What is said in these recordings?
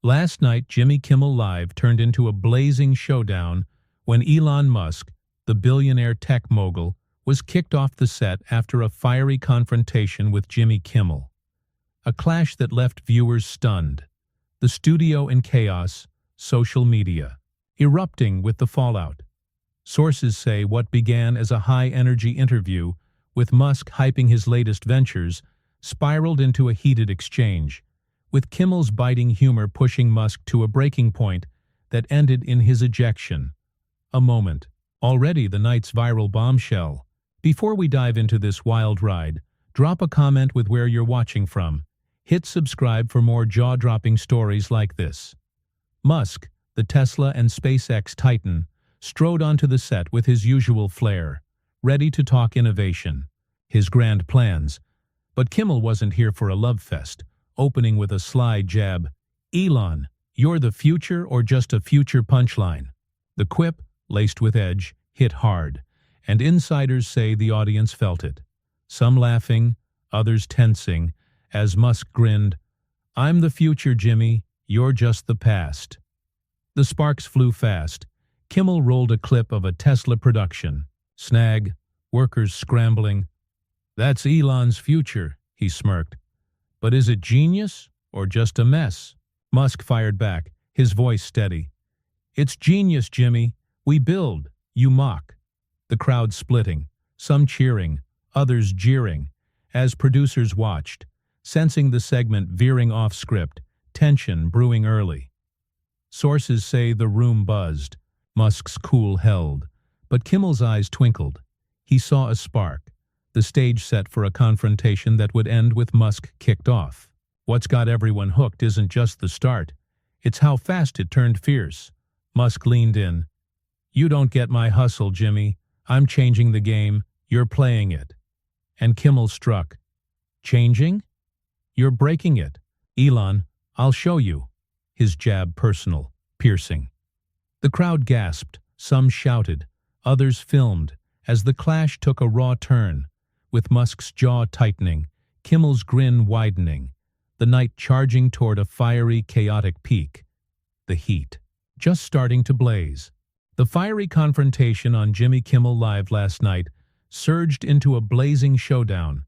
Last night, Jimmy Kimmel Live turned into a blazing showdown when Elon Musk, the billionaire tech mogul, was kicked off the set after a fiery confrontation with Jimmy Kimmel. A clash that left viewers stunned. The studio in chaos, social media erupting with the fallout. Sources say what began as a high-energy interview with Musk hyping his latest ventures spiraled into a heated exchange, with Kimmel's biting humor pushing Musk to a breaking point that ended in his ejection. A moment, already the night's viral bombshell. Before we dive into this wild ride, drop a comment with where you're watching from. Hit subscribe for more jaw-dropping stories like this. Musk, the Tesla and SpaceX titan, strode onto the set with his usual flair, ready to talk innovation, his grand plans. But Kimmel wasn't here for a love fest, opening with a sly jab. "Elon, you're the future or just a future punchline?" The quip, laced with edge, hit hard, and insiders say the audience felt it. Some laughing, others tensing, as Musk grinned, "I'm the future, Jimmy, you're just the past." The sparks flew fast. Kimmel rolled a clip of a Tesla production. Snag, workers scrambling. "That's Elon's future," he smirked. "But is it genius or just a mess?" Musk fired back, his voice steady. "It's genius, Jimmy. We build, you mock." The crowd splitting, some cheering, others jeering, as producers watched, sensing the segment veering off script, tension brewing early. Sources say the room buzzed. Musk's cool held, but Kimmel's eyes twinkled. He saw a spark, the stage set for a confrontation that would end with Musk kicked off. What's got everyone hooked isn't just the start, it's how fast it turned fierce. Musk leaned in. "You don't get my hustle, Jimmy. I'm changing the game, you're playing it." And Kimmel struck. "Changing? You're breaking it. Elon, I'll show you." His jab personal, piercing. The crowd gasped, some shouted, others filmed, as the clash took a raw turn, with Musk's jaw tightening, Kimmel's grin widening, the night charging toward a fiery, chaotic peak. The heat, just starting to blaze. The fiery confrontation on Jimmy Kimmel Live last night surged into a blazing showdown,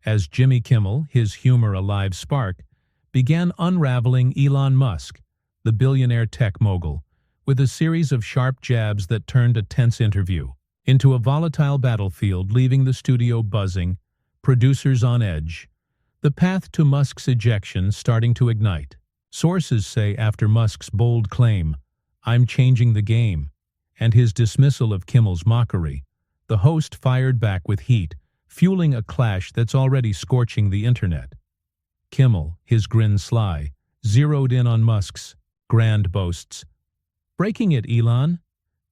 as Jimmy Kimmel, his humor a live spark, began unraveling Elon Musk, the billionaire tech mogul, with a series of sharp jabs that turned a tense interview into a volatile battlefield, leaving the studio buzzing, producers on edge. The path to Musk's ejection starting to ignite. Sources say after Musk's bold claim, "I'm changing the game," and his dismissal of Kimmel's mockery, the host fired back with heat, fueling a clash that's already scorching the internet. Kimmel, his grin sly, zeroed in on Musk's grand boasts. "Breaking it, Elon.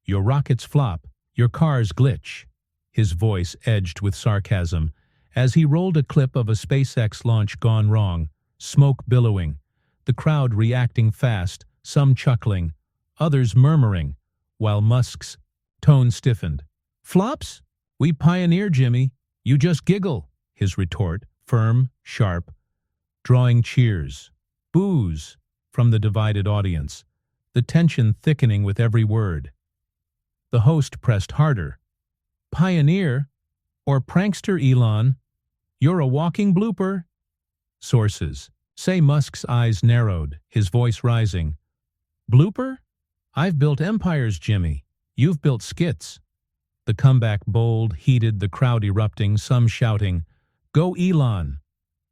Your rockets flop, your cars glitch." His voice edged with sarcasm as he rolled a clip of a SpaceX launch gone wrong, smoke billowing, the crowd reacting fast, some chuckling, others murmuring, while Musk's tone stiffened. "Flops? We pioneer, Jimmy. You just giggle." His retort, firm, sharp, drawing cheers, boos from the divided audience, the tension thickening with every word. The host pressed harder. "Pioneer? Or prankster, Elon? You're a walking blooper." Sources say Musk's eyes narrowed, his voice rising. "Blooper? I've built empires, Jimmy. You've built skits." The comeback bold, heated, the crowd erupting, some shouting, "Go Elon!"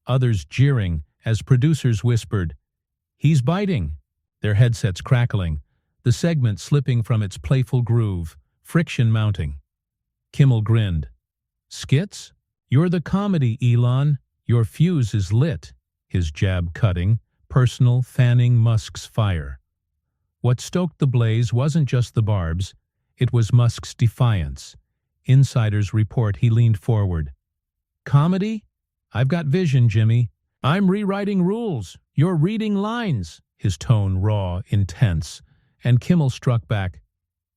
Others jeering as producers whispered, "He's biting." Their headsets crackling, the segment slipping from its playful groove, friction mounting. Kimmel grinned. "Skits? You're the comedy, Elon. Your fuse is lit." His jab cutting, personal, fanning Musk's fire. What stoked the blaze wasn't just the barbs, it was Musk's defiance. Insiders report he leaned forward. "Comedy? I've got vision, Jimmy. I'm rewriting rules. You're reading lines." His tone raw, intense, and Kimmel struck back.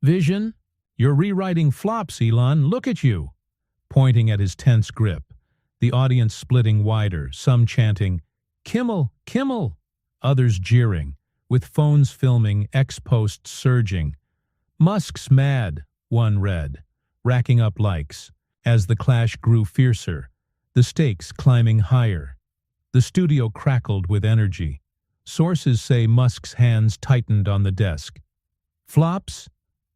"Vision? You're rewriting flops, Elon. Look at you." Pointing at his tense grip, the audience splitting wider, some chanting, "Kimmel, Kimmel," others jeering, with phones filming, X-posts surging. "Musk's mad," one read, racking up likes. As the clash grew fiercer, the stakes climbing higher. The studio crackled with energy. Sources say Musk's hands tightened on the desk. "Flops?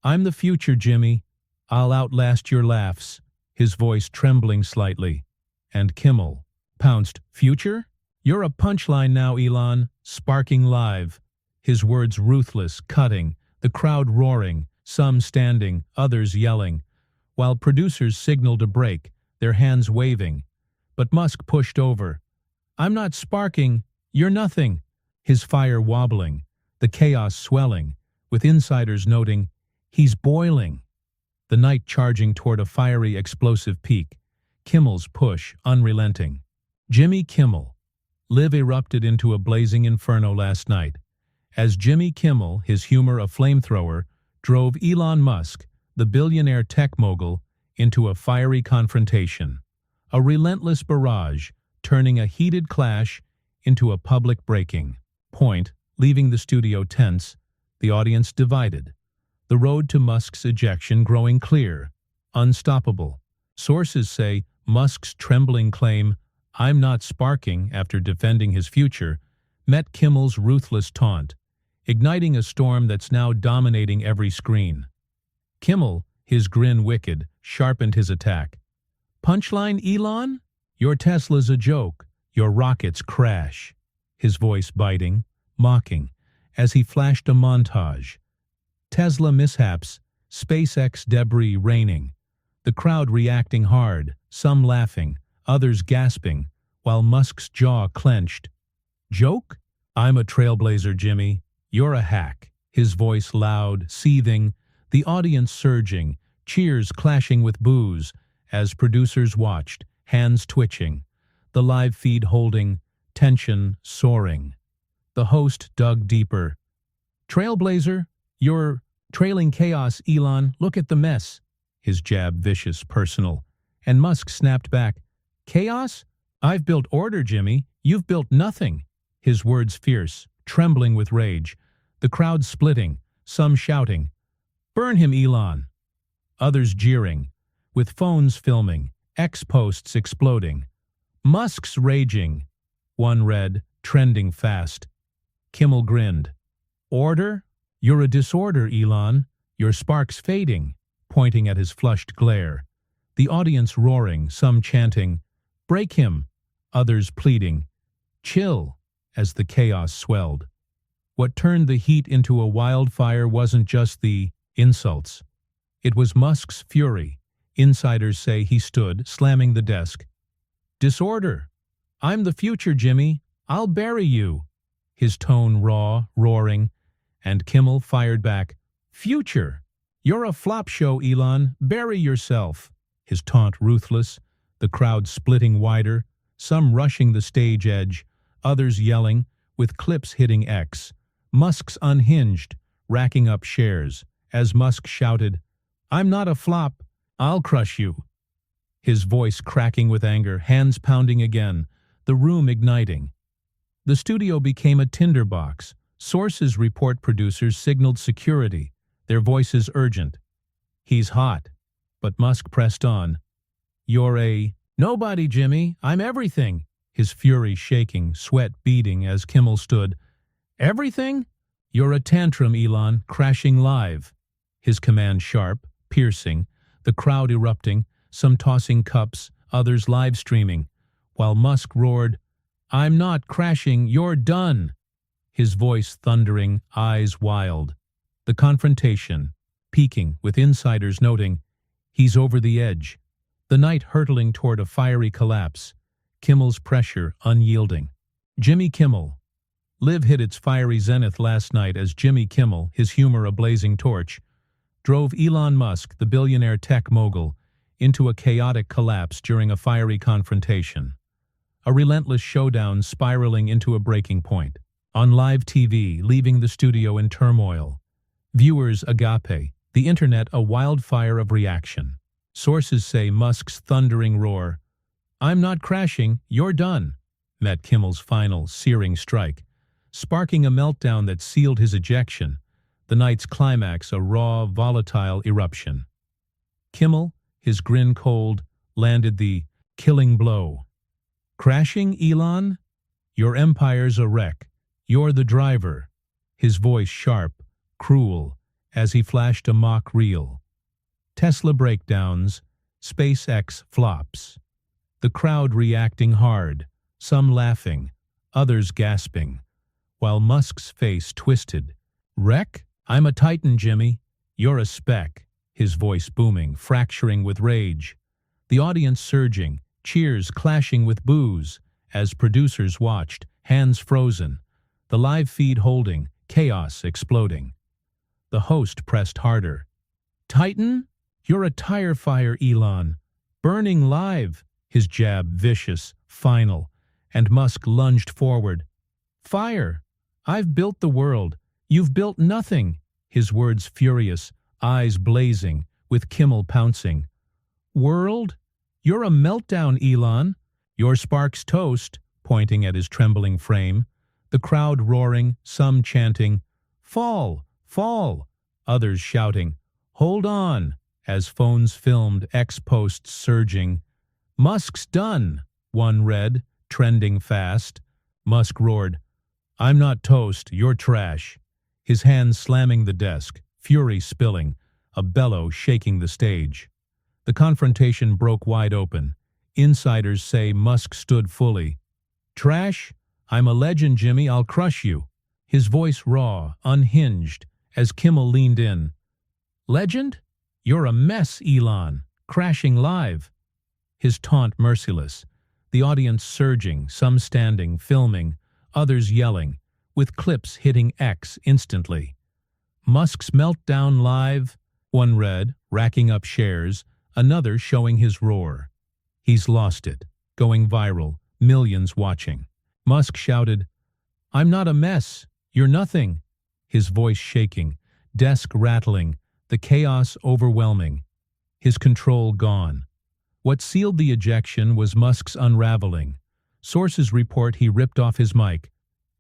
I'm the future, Jimmy. I'll outlast your laughs," his voice trembling slightly. And Kimmel pounced. "Future? You're a punchline now, Elon," sparking live. His words ruthless, cutting, the crowd roaring, some standing, others yelling, while producers signaled a break, their hands waving. But Musk pushed over. "I'm not sparking. You're nothing." His fire wobbling, the chaos swelling, with insiders noting, "He's boiling." The night charging toward a fiery, explosive peak. Kimmel's push unrelenting. Jimmy Kimmel. Live erupted into a blazing inferno last night. As Jimmy Kimmel, his humor a flamethrower, drove Elon Musk, the billionaire tech mogul, into a fiery confrontation. A relentless barrage, turning a heated clash into a public breaking point, leaving the studio tense, the audience divided. The road to Musk's ejection growing clear, unstoppable. Sources say Musk's trembling claim, "I'm not sparking," after defending his future, met Kimmel's ruthless taunt, igniting a storm that's now dominating every screen. Kimmel, his grin wicked, sharpened his attack. "Punchline, Elon? Your Tesla's a joke. Your rockets crash." His voice biting, mocking, as he flashed a montage. Tesla mishaps, SpaceX debris raining. The crowd reacting hard, some laughing, others gasping, while Musk's jaw clenched. "Joke? I'm a trailblazer, Jimmy. You're a hack." His voice loud, seething, the audience surging, cheers clashing with boos, as producers watched, hands twitching, the live feed holding, tension soaring. The host dug deeper. "Trailblazer? You're trailing chaos, Elon. Look at the mess." His jab vicious, personal. And Musk snapped back. "Chaos? I've built order, Jimmy. You've built nothing." His words fierce, trembling with rage. The crowd splitting, some shouting, "Burn him, Elon." Others jeering, with phones filming, X-posts exploding. "Musk's raging," one read, trending fast. Kimmel grinned. "Order? You're a disorder, Elon. Your spark's fading," pointing at his flushed glare. The audience roaring, some chanting, "Break him," others pleading, "Chill," as the chaos swelled. What turned the heat into a wildfire wasn't just the insults. It was Musk's fury. Insiders say he stood, slamming the desk. "Disorder. I'm the future, Jimmy. I'll bury you." His tone raw, roaring, and Kimmel fired back, "Future. You're a flop show, Elon. Bury yourself." His taunt ruthless, the crowd splitting wider, some rushing the stage edge, others yelling, with clips hitting X. Musk's unhinged, racking up shares, as Musk shouted, "I'm not a flop. I'll crush you." His voice cracking with anger, hands pounding again, the room igniting. The studio became a tinderbox. Sources report producers signaled security, their voices urgent. "He's hot." But Musk pressed on. "You're a nobody, Jimmy. I'm everything." His fury shaking, sweat beading as Kimmel stood. "Everything? You're a tantrum, Elon, crashing live." His command sharp, piercing, the crowd erupting, some tossing cups, others live streaming, while Musk roared, "I'm not crashing, you're done." His voice thundering, eyes wild. The confrontation, peaking, with insiders noting, "He's over the edge." The night hurtling toward a fiery collapse. Kimmel's pressure unyielding. Jimmy Kimmel. Live hit its fiery zenith last night as Jimmy Kimmel, his humor a blazing torch, drove Elon Musk, the billionaire tech mogul, into a chaotic collapse during a fiery confrontation. A relentless showdown spiraling into a breaking point. On live TV, leaving the studio in turmoil. Viewers agape, the internet a wildfire of reaction. Sources say Musk's thundering roar, "I'm not crashing, you're done," met Kimmel's final, searing strike. sparking a meltdown that sealed his ejection, the night's climax a raw, volatile eruption. Kimmel, his grin cold, landed the killing blow. "Crashing, Elon? Your empire's a wreck. You're the driver." His voice sharp, cruel, as he flashed a mock reel. Tesla breakdowns, SpaceX flops. The crowd reacting hard, some laughing, others gasping, while Musk's face twisted. "Wreck? I'm a titan, Jimmy. You're a speck." His voice booming, fracturing with rage. The audience surging, cheers clashing with boos, as producers watched, hands frozen, the live feed holding, chaos exploding. The host pressed harder. "Titan? You're a tire fire, Elon. Burning live." His jab vicious, final, and Musk lunged forward. "Fire! I've built the world. You've built nothing." His words furious, eyes blazing, with Kimmel pouncing. "World? You're a meltdown, Elon. Your sparks toast," pointing at his trembling frame. The crowd roaring, some chanting, "Fall! Fall!" Others shouting, "Hold on!" as phones filmed X posts surging. "Musk's done," one read, trending fast. Musk roared, "I'm not toast, you're trash." His hands slamming the desk, fury spilling, a bellow shaking the stage. The confrontation broke wide open. Insiders say Musk stood fully. "Trash? I'm a legend, Jimmy, I'll crush you." His voice raw, unhinged, as Kimmel leaned in. "Legend? You're a mess, Elon, crashing live." His taunt merciless, the audience surging, some standing, filming, others yelling, with clips hitting X instantly. "Musk's meltdown live," one read, racking up shares, another showing his roar. "He's lost it," going viral, millions watching. Musk shouted, "I'm not a mess, you're nothing." His voice shaking, desk rattling, the chaos overwhelming. His control gone. What sealed the ejection was Musk's unraveling. Sources report he ripped off his mic.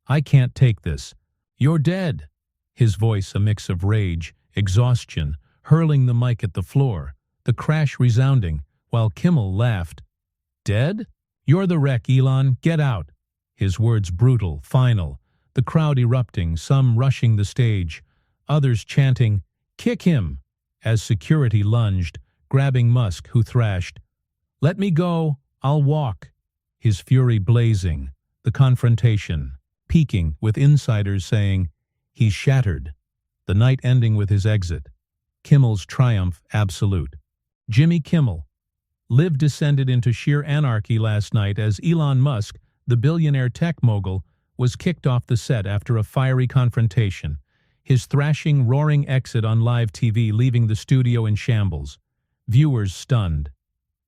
"I can't take this. You're dead." His voice a mix of rage, exhaustion, hurling the mic at the floor, the crash resounding, while Kimmel laughed. "Dead? You're the wreck, Elon, get out." His words brutal, final, the crowd erupting, some rushing the stage, others chanting, "Kick him!" as security lunged, grabbing Musk, who thrashed, "Let me go, I'll walk." His fury blazing, the confrontation, peaking with insiders saying, "He's shattered." The night ending with his exit. Kimmel's triumph absolute. Jimmy Kimmel. Live descended into sheer anarchy last night as Elon Musk, the billionaire tech mogul, was kicked off the set after a fiery confrontation, his thrashing, roaring exit on live TV leaving the studio in shambles. Viewers stunned.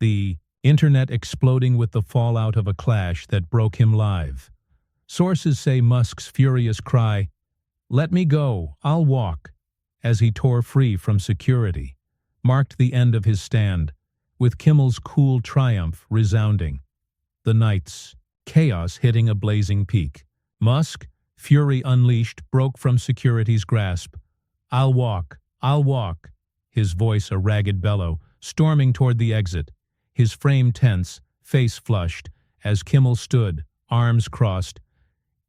The internet exploding with the fallout of a clash that broke him live. Sources say Musk's furious cry, "Let me go, I'll walk," as he tore free from security, marked the end of his stand, with Kimmel's cool triumph resounding. The night's chaos hitting a blazing peak. Musk, fury unleashed, broke from security's grasp. I'll walk," his voice a ragged bellow, storming toward the exit, his frame tense, face flushed, as Kimmel stood, arms crossed.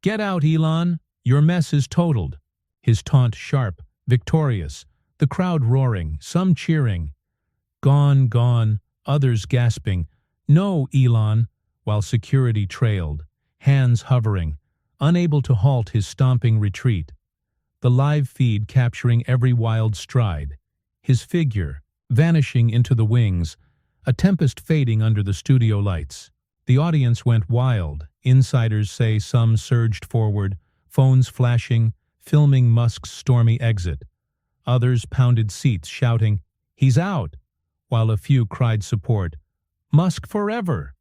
"Get out, Elon, your mess is totaled." His taunt sharp, victorious, the crowd roaring, some cheering. "Gone, gone," others gasping, "No, Elon," while security trailed, hands hovering, unable to halt his stomping retreat. The live feed capturing every wild stride, his figure vanishing into the wings, a tempest fading under the studio lights. The audience went wild. Insiders say some surged forward, phones flashing, filming Musk's stormy exit. Others pounded seats, shouting, "He's out," while a few cried support, "Musk forever."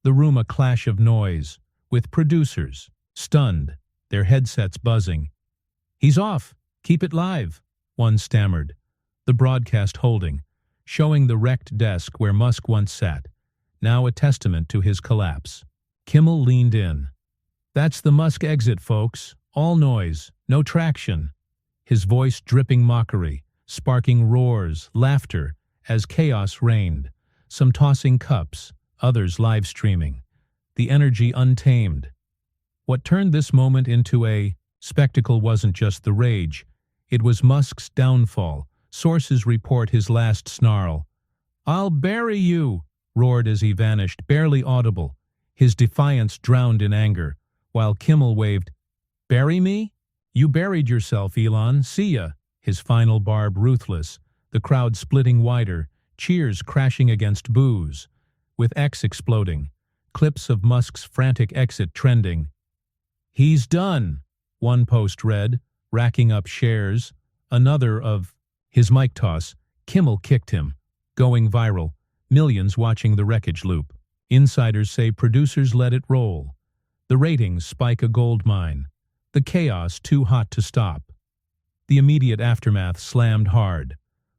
The room a clash of noise, with producers, stunned, their headsets buzzing. "He's off, keep it live," one stammered, the broadcast holding, showing the wrecked desk where Musk once sat, now a testament to his collapse. Kimmel leaned in. "That's the Musk exit, folks. All noise, no traction. His voice dripping mockery, sparking roars, laughter, as chaos reigned. Some tossing cups, others live streaming. The energy untamed. What turned this moment into a spectacle wasn't just the rage. It was Musk's downfall. Sources report his last snarl. "I'll bury you," roared as he vanished, barely audible, his defiance drowned in anger, while Kimmel waved, "Bury me? You buried yourself, Elon. See ya." His final barb ruthless, the crowd splitting wider, cheers crashing against boos. With X exploding, clips of Musk's frantic exit trending. "He's done," one post read, racking up shares. Another of his mic toss, Kimmel kicked him, going viral, millions watching the wreckage loop. Insiders say producers let it roll. The ratings spike a gold mine. The chaos too hot to stop. The immediate aftermath slammed hard.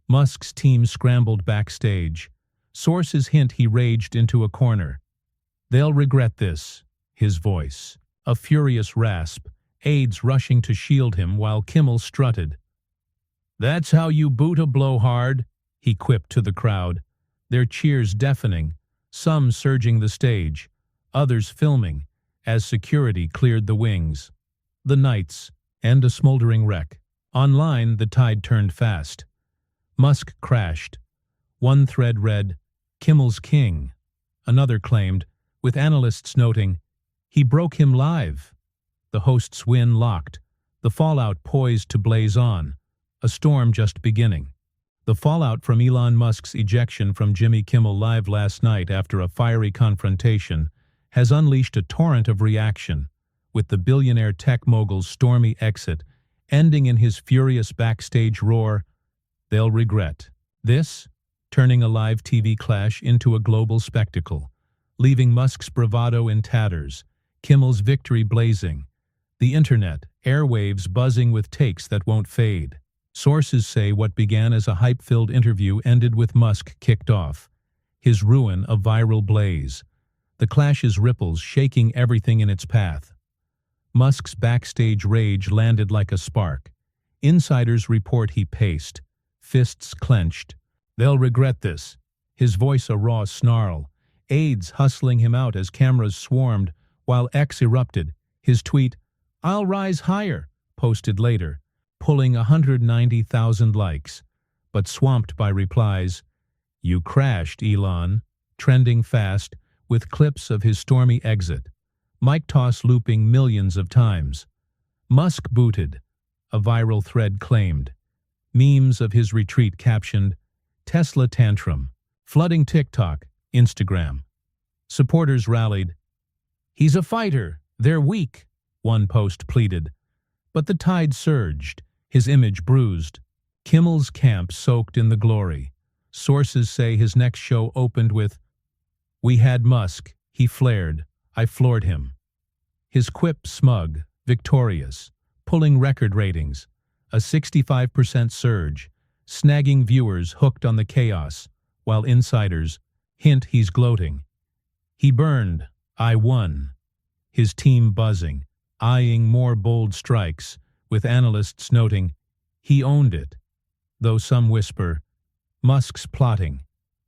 Musk's team scrambled backstage. Sources hint he raged into a corner. "They'll regret this," his voice. A furious rasp, aides rushing to shield him while Kimmel strutted. "That's how you boot a blowhard," he quipped to the crowd, their cheers deafening, some surging the stage, others filming, as security cleared the wings. The Knights, and a smoldering wreck. Online, the tide turned fast. Musk crashed. One thread read, "Kimmel's king." Another claimed, with analysts noting, "He broke him live." The host's win locked, the fallout poised to blaze on, a storm just beginning. The fallout from Elon Musk's ejection from Jimmy Kimmel Live last night after a fiery confrontation has unleashed a torrent of reaction, with the billionaire tech mogul's stormy exit ending in his furious backstage roar, "They'll regret this," turning a live TV clash into a global spectacle, leaving Musk's bravado in tatters, Kimmel's victory blazing, the internet, airwaves buzzing with takes that won't fade. Sources say what began as a hype-filled interview ended with Musk kicked off, his ruin a viral blaze, the clash's ripples shaking everything in its path. Musk's backstage rage landed like a spark. Insiders report he paced, fists clenched. "They'll regret this," his voice a raw snarl, aides hustling him out as cameras swarmed, while X erupted, his tweet, "I'll rise higher," posted later, pulling 190,000 likes, but swamped by replies, "You crashed, Elon," trending fast, with clips of his stormy exit, mic toss looping millions of times. Musk booted, a viral thread claimed. Memes of his retreat captioned, "Tesla tantrum," flooding TikTok, Instagram. Supporters rallied. "He's a fighter, they're weak," one post pleaded. But the tide surged, his image bruised. Kimmel's camp soaked in the glory. Sources say his next show opened with, "We had Musk, he flared, I floored him." His quip smug, victorious, pulling record ratings, a 65% surge, snagging viewers hooked on the chaos, while insiders hint he's gloating. "He burned, I won." His team buzzing, eyeing more bold strikes, with analysts noting, "He owned it." Though some whisper, "Musk's plotting,"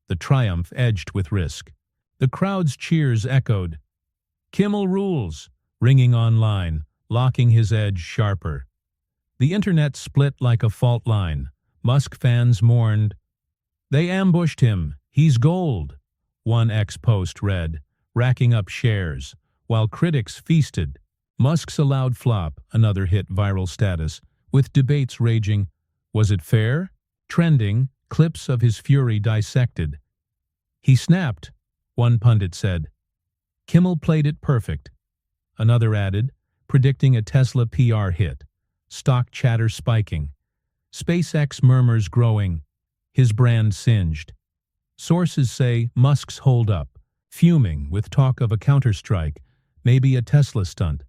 the triumph edged with risk. The crowd's cheers echoed, "Kimmel rules," ringing online, locking his edge sharper. The internet split like a fault line. Musk fans mourned, "They ambushed him, he's gold," one X post read, racking up shares, while critics feasted. Musk's allowed flop, another hit viral status, with debates raging, was it fair? Trending, clips of his fury dissected. "He snapped," one pundit said. "Kimmel played it perfect," another added, predicting a Tesla PR hit. Stock chatter spiking. SpaceX murmurs growing, his brand singed. Sources say Musk's hold up, fuming with talk of a counterstrike, maybe a Tesla stunt.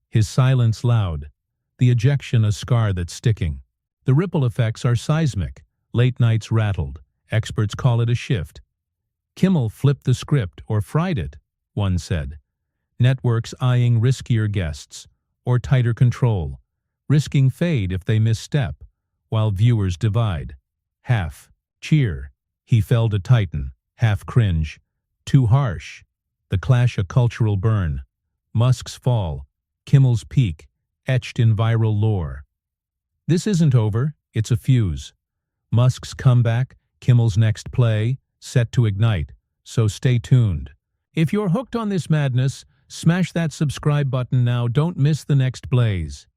His silence loud, the ejection a scar that's sticking. The ripple effects are seismic, late nights rattled, experts call it a shift. Kimmel flipped the script or fried it, one said. Networks eyeing riskier guests, or tighter control, risking fade if they misstep, while viewers divide. Half cheer, he fell to Titan. Half cringe, too harsh. The clash a cultural burn. Musk's fall, Kimmel's peak, etched in viral lore. This isn't over, it's a fuse. Musk's comeback, Kimmel's next play, set to ignite, so stay tuned. If you're hooked on this madness, smash that subscribe button now, don't miss the next blaze.